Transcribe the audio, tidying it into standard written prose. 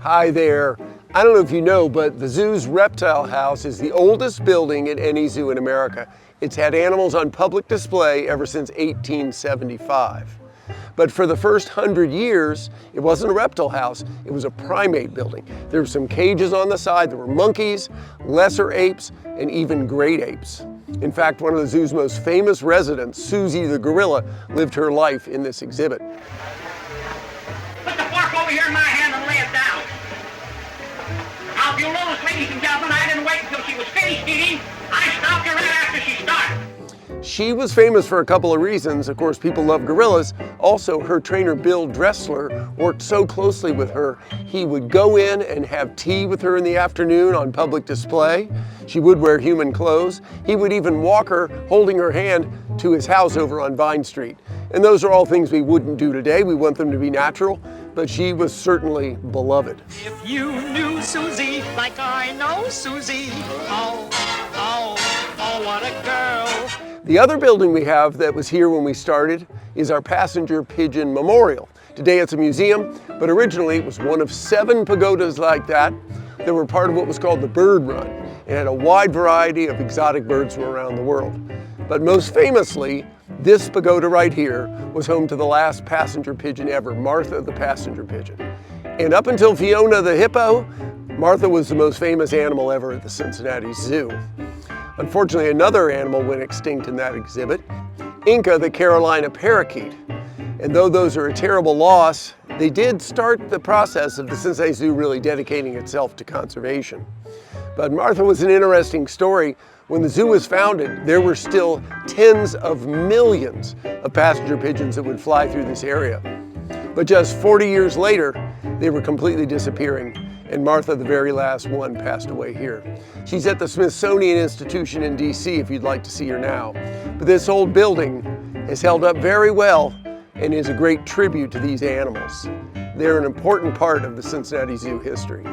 Hi there. I don't know if you know, but the zoo's reptile house is the oldest building at any zoo in America. It's had animals on public display ever since 1875. But for the first 100 years, it wasn't a reptile house, it was a primate building. There were some cages on the side, there were monkeys, lesser apes, and even great apes. In fact, one of the zoo's most famous residents, Susie the gorilla, lived her life in this exhibit. Put the fork over here in my hand and lay it down. Now, if you'll notice, ladies and gentlemen, I didn't wait until she was finished eating. I stopped her right after she started. She was famous for a couple of reasons. Of course, people love gorillas. Also, her trainer, Bill Dressler, worked so closely with her. He would go in and have tea with her in the afternoon on public display. She would wear human clothes. He would even walk her, holding her hand, to his house over on Vine Street. And those are all things we wouldn't do today. We want them to be natural, but she was certainly beloved. If you knew Susie like I know Susie, oh, what a girl. The other building we have that was here when we started is our passenger pigeon memorial. Today it's a museum, but originally it was one of 7 pagodas like that were part of what was called the Bird Run. It had a wide variety of exotic birds from around the world. But most famously, this pagoda right here was home to the last passenger pigeon ever, Martha the passenger pigeon. And up until Fiona the hippo, Martha was the most famous animal ever at the Cincinnati Zoo. Unfortunately, another animal went extinct in that exhibit, Inca the Carolina parakeet. And though those are a terrible loss, they did start the process of the Cincinnati Zoo really dedicating itself to conservation. But Martha was an interesting story. When the zoo was founded, there were still tens of millions of passenger pigeons that would fly through this area. But just 40 years later, they were completely disappearing, and Martha, the very last one, passed away here. She's at the Smithsonian Institution in DC if you'd like to see her now. But this old building has held up very well and is a great tribute to these animals. They're an important part of the Cincinnati Zoo history.